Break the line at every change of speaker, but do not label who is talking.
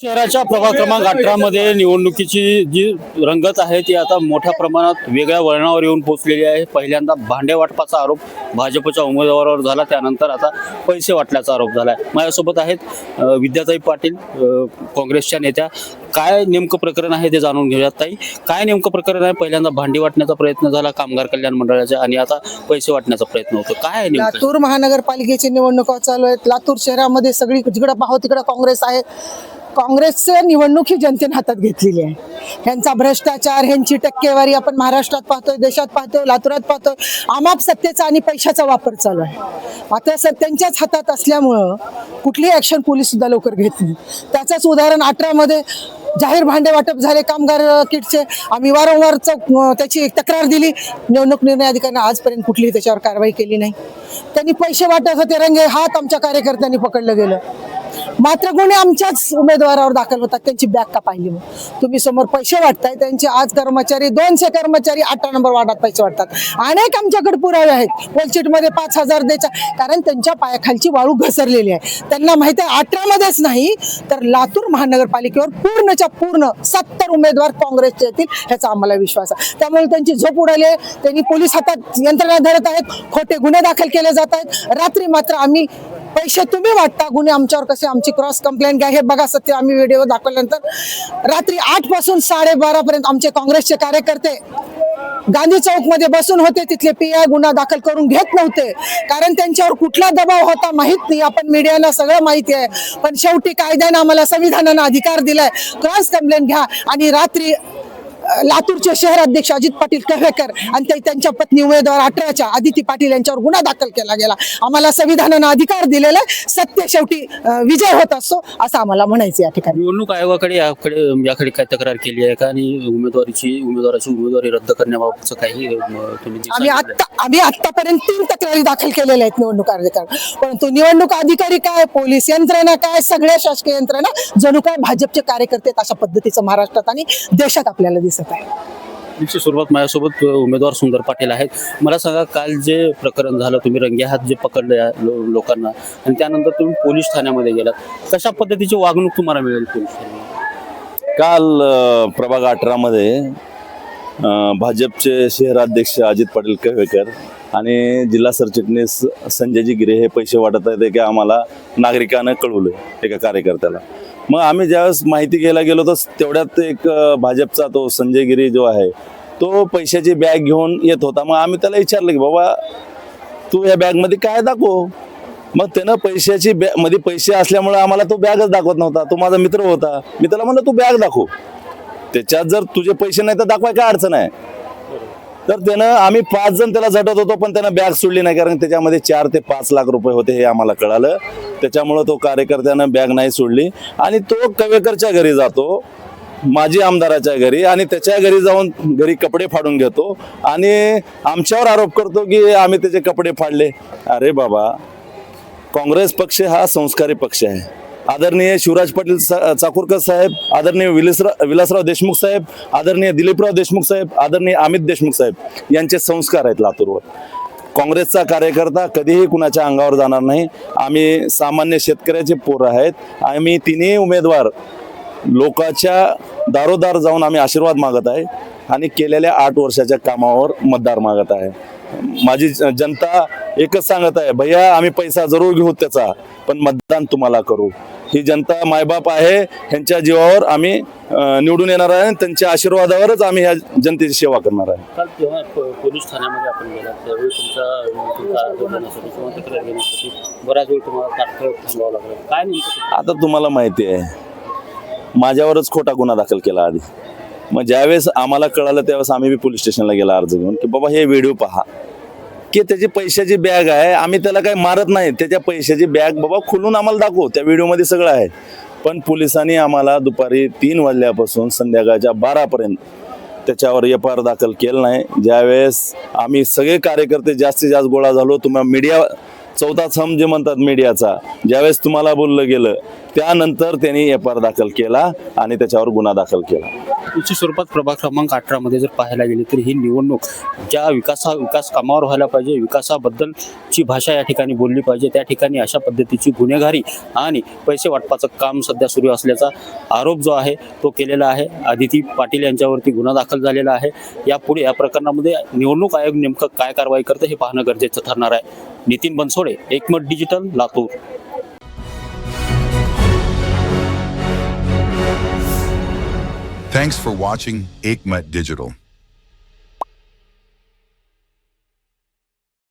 शहराच्या प्रभाग क्रमांक 18 मध्ये निवडणुकीची जी रंगत आहे ती आता मोठ्या प्रमाणात वेगळ्या वळणावर येऊन पोहोचलेली आहे। पहिल्यांदा भांडे वाटपाचा आरोप भाजपच्या उमेदवारावर झाला, त्यानंतर आता पैसे वाटल्याचा आरोप झाला आहे। माझ्यासोबत आहेत विद्याताई पाटील, काँग्रेसच्या नेत्या। काय नेमकं प्रकरण आहे ते जाणून घेऊयात। ताई, काय नेमकं प्रकरण आहे? पहिल्यांदा भांडी वाटण्याचा प्रयत्न झाला कामगार कल्याण मंडळाच्या, आणि आता पैसे वाटण्याचा प्रयत्न होतो। काय आहे नेमकं?
लातूर महानगरपालिकेची निवडणुका चालू आहेत। लातूर शहरामध्ये सगळी जिकडे पाहो तिकडे काँग्रेस आहे। काँग्रेसचे निवडणूक ही जनतेने हातात घेतलेली आहे। ह्यांचा भ्रष्टाचार, ह्यांची टक्केवारी आपण महाराष्ट्रात पाहतोय, देशात पाहतोय, लातूरात पाहतोय। आमाप सत्तेचा आणि पैशाचा वापर चालू आहे। आता त्यांच्याच हातात असल्यामुळं कुठलीही ऍक्शन पोलीस सुद्धा लवकर घेत नाही। त्याचंच उदाहरण 18 मध्ये जाहीर भांडे वाटप झाले कामगार किटचे। आम्ही वारंवार त्याची तक्रार दिली, निवडणूक निर्णय अधिकाऱ्यांनी आजपर्यंत कुठलीही त्याच्यावर कारवाई केली नाही। त्यांनी पैसे वाटत होते, रंगे हात आमच्या कार्यकर्त्यांनी पकडलं गेलं। मात्र गुन्हे आमच्याच उमेदवारावर दाखल होतात। त्यांची बॅग का पाहिली? मग तुम्ही समोर पैसे वाटताय, त्यांचे आज कर्मचारी 200 कर्मचारी 18 नंबर वार्डात पैसे वाटतात। अनेक आमच्याकडे पुरावे आहेत। वलचिटमध्ये 5000 द्यायचा, कारण त्यांच्या पायाखालची वाळू घसरलेली आहे। त्यांना माहिती आहे 18 मध्येच नाही तर लातूर महानगरपालिकेवर पूर्णच्या पूर्ण 70 उमेदवार काँग्रेसचे येतील, ह्याचा आम्हाला विश्वास आहे। त्यामुळे त्यांची झोप उडाली आहे। त्यांनी पोलीस हातात यंत्रणा धरत आहेत, खोटे गुन्हे दाखल केले जात आहेत। रात्री मात्र आम्ही पैसे तुम्ही वाटता, गुन्हे आमच्यावर कसे, आमची क्रॉस कंप्लेंट घ्या, हे बघा सत्य। आम्ही व्हिडिओ दाखवल्यानंतर रात्री 8 पासून 12:30 पर्यंत आमचे काँग्रेसचे कार्यकर्ते गांधी चौक मध्ये बसून होते। तिथले पीआय गुन्हा दाखल करून घेत नव्हते, कारण त्यांच्यावर कुठला दबाव होता माहित नाही। आपण मीडियाला सगळं माहिती आहे, पण शेवटी कायद्याने आम्हाला, संविधानाने अधिकार दिलाय, क्रॉस कंप्लेंट घ्या। आणि रात्री लातूरचे शहराध्यक्ष अजित पाटील कव्हेकर आणि त्यांच्या पत्नी उमेदवार 18च्या आदिती पाटील यांच्यावर गुन्हा दाखल केला गेला। आम्हाला संविधानाने अधिकार दिलेला आहे, सत्य शेवटी विजय होत असतो असं आम्हाला म्हणायचं या ठिकाणी।
निवडणूक आयोगाकडे याकडे काय तक्रार केली आहे का? आणि उमेदवाराची उमेदवारी रद्द करण्याबाबतचं काही तुम्ही?
आम्ही आतापर्यंत 3 तक्रारी दाखल केलेल्या आहेत निवडणूक अधिकारी, परंतु निवडणूक अधिकारी काय, पोलीस यंत्रणा काय, सगळ्या शासकीय यंत्रणा जणू काय भाजपचे कार्यकर्ते अशा पद्धतीचं महाराष्ट्रात आणि देशात आपल्याला दिसत आहे।
सुरुवात माझ्यासोबत उमेदवार सुंदर पाटील आहेत। मला सांगा, काल जे प्रकरण झालं, तुम्ही रंगेहात जे पकडलं लोकांना, आणि त्यानंतर तुम्ही पोलीस ठाण्यामध्ये गेलात, कशा पद्धतीची वागणूक तुम्हाला मिळेल पोलीस ठाण्यामध्ये?
काल प्रभाग 18 मध्ये भाजपचे शहराध्यक्ष अजित पाटील कव्हेकर आणि जिल्हा सरचिटणीस संजयजी गिरे हे पैसे वाटत आहेत की आम्हाला नागरिकांना कळवलं एका कार्यकर्त्याला। मग आम्ही ज्यावेळेस माहिती घ्यायला गेलो तर तेवढ्यात एक भाजपचा तो संजय गिरी जो आहे तो पैशाची बॅग घेऊन येत होता। मग आम्ही त्याला विचारलं की बाबा तू या बॅगमध्ये काय दाखव? मग त्यानं पैशाची मध्ये पैसे असल्यामुळे आम्हाला तो बॅगच दाखवत नव्हता। तो माझा मित्र होता, मी त्याला म्हणलं तू बॅग दाखव, त्याच्यात जर तुझे पैसे नाही तर दाखवाय काय अडचण आहे? तर त्यानं, आम्ही 5 जण त्याला झटत होतो, पण त्यानं बॅग सोडली नाही, कारण त्याच्यामध्ये 4 ते 5 लाख रुपये होते हे आम्हाला कळालं। त्याच्यामुळं तो कार्यकर्त्यानं बॅग नाही सोडली आणि तो कवेकरच्या घरी जातो, माजी आमदाराच्या घरी, आणि त्याच्या घरी जाऊन घरी कपडे फाडून घेतो आणि आमच्यावर आरोप करतो की आम्ही त्याचे कपडे फाडले। अरे बाबा, काँग्रेस पक्ष हा संस्कारी पक्ष आहे। आदरणीय शिवराज पाटील चाकूरकर साहेब, आदरणीय विलासराव देशमुख साहेब, आदरणीय दिलीपराव देशमुख साहेब, आदरणीय अमित देशमुख साहेब यांचे संस्कार आहेत लातूरवर। काँग्रेसचा कार्यकर्ता कधीही कुणाच्या अंगावर जाणार नाही। आम्ही सामान्य शेतकऱ्याचे पोरं आहेत। आम्ही तिन्ही उमेदवार लोकांच्या दारोदार जाऊन आम्ही आशीर्वाद मागत आहे आणि केलेल्या 8 वर्षाच्या कामावर मतदार मागत आहे। माझी जनता एकच सांगत आहे, भैया आम्ही पैसा जरूर घेऊ त्याचा, पण मतदान तुम्हाला करू। ही जनता मायबाप आहे, ह्यांच्या जीवावर आम्ही निवडून येणार आहे, त्यांच्या आशीर्वादावरच आम्ही ह्या जनतेची सेवा करणार आहे।
काल जेव्हा पोलीस ठाण्यामध्ये आपण गेलात त्यावेळी तुमचा अर्ज देण्यासाठी किंवा तक्रार घेण्यासाठी बराच वेळ तुम्हाला तात्काळ थांबावं लागलं, काय नेमकं?
आता तुम्हाला माहिती आहे, माझ्यावरच खोटा गुन्हा दाखल केला आधी। मग ज्यावेळेस आम्हाला कळालं त्यावेळेस आम्ही पोलीस स्टेशनला गेला अर्ज घेऊन की बाबा हे व्हिडिओ पहा, की त्याची पैशाची बॅग आहे। आम्ही त्याला काही मारत नाही, त्याच्या पैशाची बॅग बाबा खोलून आम्हाला दाखव, त्या व्हिडिओमध्ये सगळं आहे। पण पोलिसांनी आम्हाला दुपारी 3 वाजल्यापासून संध्याकाळच्या 12 पर्यंत त्याच्यावर FIR दाखल केलं नाही। ज्यावेळेस आम्ही सगळे कार्यकर्ते जास्तीत जास्त गोळा झालो, तुम्हाला मीडिया चौथा स्तंभ जे म्हणतात मीडियाचा, ज्यावेळेस तुम्हाला बोललं गेलं त्यानंतर त्यांनी FIR दाखल केला आणि त्याच्यावर गुन्हा दाखल केला.
निश्चित स्वरूपात प्रभाग क्रमांक 18 मध्ये जर पाहायला गेली तर ही निवडणूक ज्या विकास कामावर व्हायला पाहिजे, विकासाबद्दलची भाषा या ठिकाणी बोलली पाहिजे, त्या ठिकाणी अशा पद्धतीची गुन्हेगारी आणि पैसे वाटपाचं काम सध्या सुरू असल्याचा आरोप जो आहे तो केलेला आहे. आदिती पाटील यांच्यावरती गुन्हा दाखल झालेला आहे. यापुढे या प्रकरणामध्ये निवडणूक आयोग नेमकं काय कारवाई करतं हे पाहणं गरजेचं ठरणार आहे. नितीन बनसोडे, एकमत digital, Latur.
Thanks for watching Ekmat Digital.